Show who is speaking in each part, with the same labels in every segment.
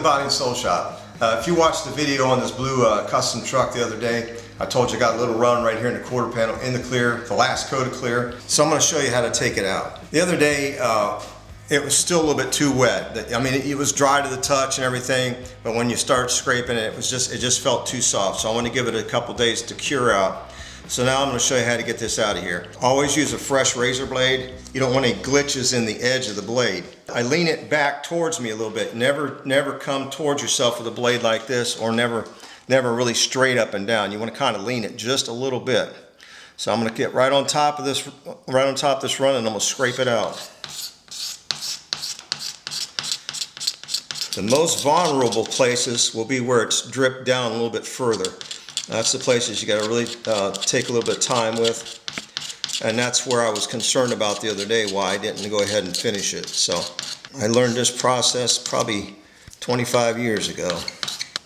Speaker 1: Body and Soul Shop. If you watched the video on this blue custom truck the other day, I told you I got a little run right here in the quarter panel in the clear, the last coat of clear. So I'm going to show you how to take it out. The other day, it was still a little bit too wet. I mean, it was dry to the touch and everything, but when you start scraping it, it just felt too soft. So I want to give it a couple days to cure out. So now I'm going to show you how to get this out of here. Always use a fresh razor blade. You don't want any glitches in the edge of the blade. I lean it back towards me a little bit. Never come towards yourself with a blade like this, or never really straight up and down. You want to kind of lean it just a little bit. So I'm going to get right on top of this run, and I'm going to scrape it out. The most vulnerable places will be where it's dripped down a little bit further. That's the places you got to really take a little bit of time with, and that's where I was concerned about the other day, why I didn't go ahead and finish it. So I learned this process probably 25 years ago.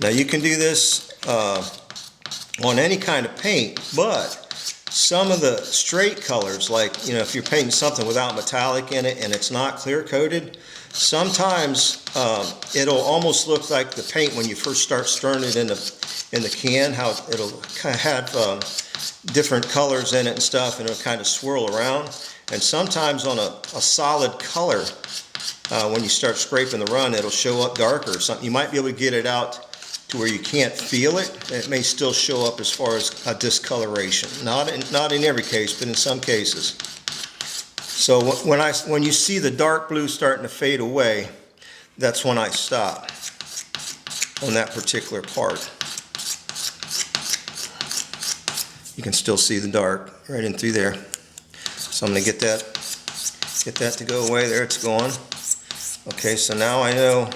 Speaker 1: Now you can do this on any kind of paint, but some of the straight colors, like, you know, if you're painting something without metallic in it and it's not clear coated, sometimes it'll almost look like the paint when you first start stirring it in the can, how it'll kind of have different colors in it and stuff, and it'll kind of swirl around. And sometimes on a solid color, when you start scraping the run, it'll show up darker or something. You might be able to get it out to where you can't feel it. It may still show up as far as a discoloration. Not in every case, but in some cases. So when you see the dark blue starting to fade away, that's when I stop on that particular part. You can still see the dark right in through there. So I'm going to get that to go away. There, it's gone. Okay, so now I know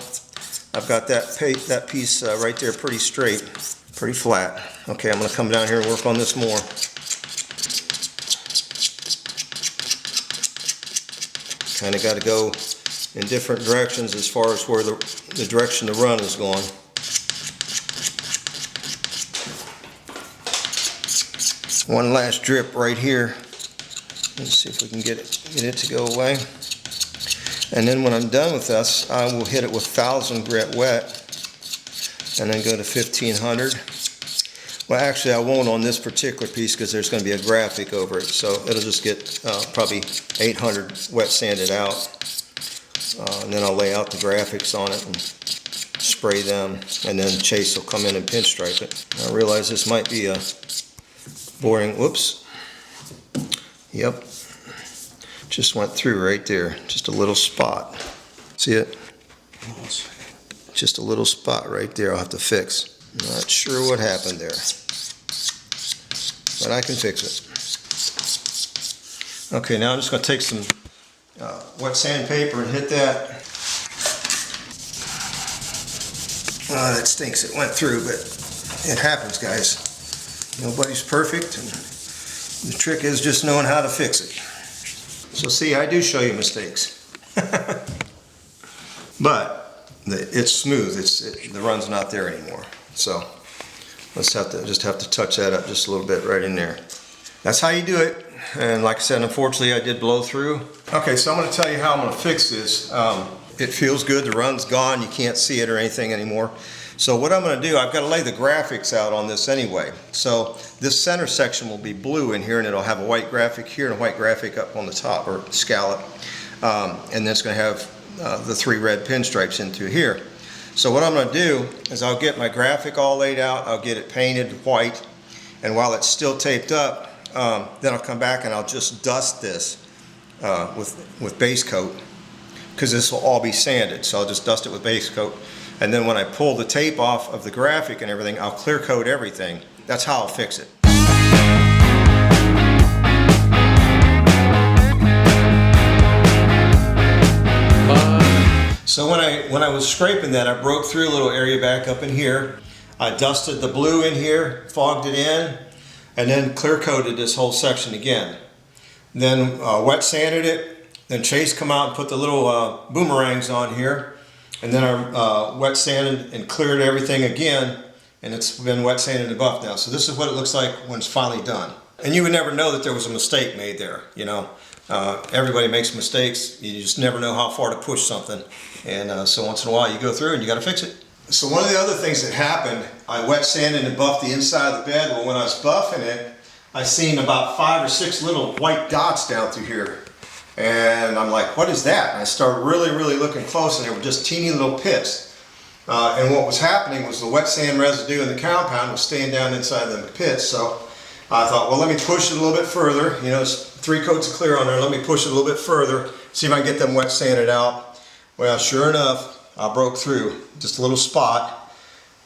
Speaker 1: I've got that piece right there pretty straight, pretty flat. Okay, I'm going to come down here and work on this more. Kind of got to go in different directions as far as where the direction the run is going. One last drip right here. Let's see if we can get it to go away. And then when I'm done with this, I will hit it with 1000 grit wet and then go to 1500. Well, actually I won't on this particular piece because there's going to be a graphic over it, so it'll just get probably 800 wet sanded out. And then I'll lay out the graphics on it and spray them, and then Chase will come in and pinstripe it. I realize this might be a boring, whoops, yep, just went through right there, just a little spot. See it? Just a little spot right there I'll have to fix. Not sure what happened there, but I can fix it. Okay, now I'm just going to take some wet sandpaper and hit that. That stinks, it went through, but it happens, guys. Nobody's perfect, and the trick is just knowing how to fix it. So see, I do show you mistakes. But it's smooth, the run's not there anymore. So let's just have to touch that up just a little bit right in there. That's how you do it. And like I said, unfortunately I did blow through. Okay, so I'm going to tell you how I'm going to fix this. It feels good, the run's gone, you can't see it or anything anymore. So what I'm going to do, I've got to lay the graphics out on this anyway. So this center section will be blue in here, and it'll have a white graphic here and a white graphic up on the top, or scallop. And then it's going to have the 3 red pinstripes in through here. So what I'm going to do is I'll get my graphic all laid out, I'll get it painted white, and while it's still taped up, then I'll come back and I'll just dust this with base coat, because this will all be sanded. So I'll just dust it with base coat. And then when I pull the tape off of the graphic and everything, I'll clear coat everything. That's how I'll fix it. So when I was scraping that, I broke through a little area back up in here. I dusted the blue in here, fogged it in, and then clear coated this whole section again. Then wet sanded it. Then Chase come out and put the little boomerangs on here. And then I wet sanded and cleared everything again, and it's been wet sanded and buffed now. So this is what it looks like when it's finally done. And you would never know that there was a mistake made there, you know. Everybody makes mistakes. You just never know how far to push something. And so once in a while you go through and you got to fix it. So one of the other things that happened, I wet sanded and buffed the inside of the bed. Well, when I was buffing it, I seen about 5 or 6 little white dots down through here. And I'm like, what is that? And I started really looking close, and they were just teeny little pits. And what was happening was the wet sand residue in the compound was staying down inside the pits. So I thought, well, let me push it a little bit further. You know, there's 3 coats of clear on there. Let me push it a little bit further, see if I can get them wet sanded out. Well, sure enough, I broke through just a little spot.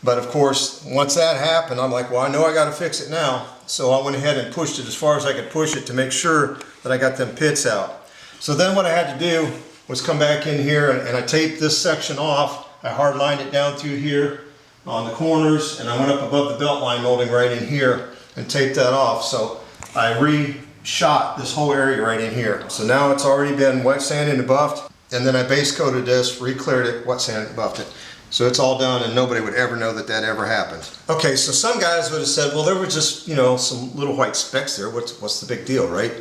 Speaker 1: But of course, once that happened, I'm like, well, I know I got to fix it now. So I went ahead and pushed it as far as I could push it to make sure that I got them pits out. So then what I had to do was come back in here and I taped this section off. I hard lined it down through here on the corners, and I went up above the belt line molding right in here and taped that off. So I re-shot this whole area right in here. So now it's already been wet sanded and buffed, and then I base coated this, re-cleared it, wet sanded and buffed it. So it's all done, and nobody would ever know that that ever happened. Okay, so some guys would have said, well, there were just, you know, some little white specks there. What's the big deal, right?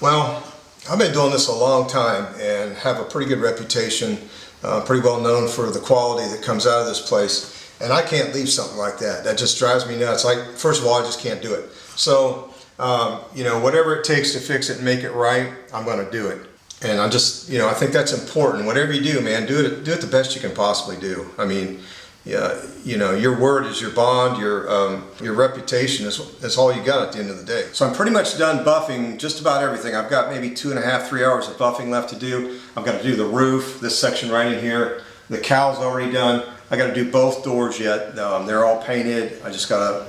Speaker 1: Well, I've been doing this a long time and have a pretty good reputation. Pretty well known for the quality that comes out of this place, and I can't leave something like that. That just drives me nuts. Like, first of all, I just can't do it. So, you know, whatever it takes to fix it and make it right, I'm going to do it. And I just, you know, I think that's important. Whatever you do, man, do it the best you can possibly do. I mean, yeah, you know, your word is your bond. Your reputation is all you got at the end of the day. So I'm pretty much done buffing just about everything. I've got maybe 2.5, 3 hours of buffing left to do. I've got to do the roof, this section right in here. The cowl's already done. I got to do both doors yet. They're all painted. I just gotta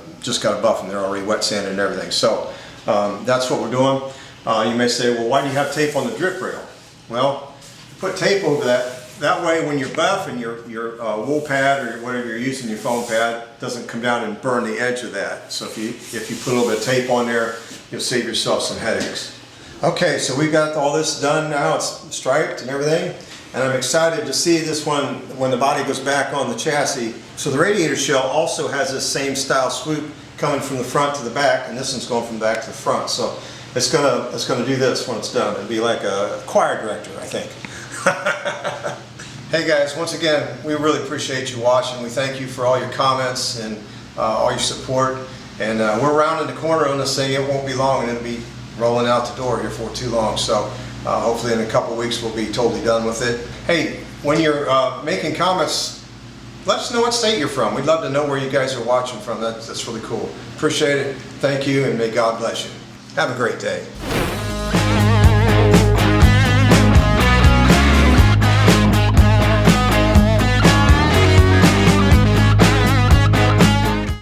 Speaker 1: buff them. They're already wet sanded and everything. So that's what we're doing. You may say, well, why do you have tape on the drip rail? Well, put tape over that. That way, when you're buffing your wool pad or whatever you're using, your foam pad, doesn't come down and burn the edge of that. So if you put a little bit of tape on there, you'll save yourself some headaches. Okay, so we've got all this done now. It's striped and everything, and I'm excited to see this one when the body goes back on the chassis. So the radiator shell also has this same style swoop coming from the front to the back, and this one's going from the back to the front. So it's gonna do this when it's done. It'll be like a choir director, I think. Hey guys, once again, we really appreciate you watching. We thank you for all your comments and all your support. And we're rounding the corner on this thing. It won't be long, and it'll be rolling out the door here for too long. So hopefully in a couple weeks we'll be totally done with it. Hey, when you're making comments, let us know what state you're from. We'd love to know where you guys are watching from. That's really cool. Appreciate it. Thank you, and may God bless you. Have a great day.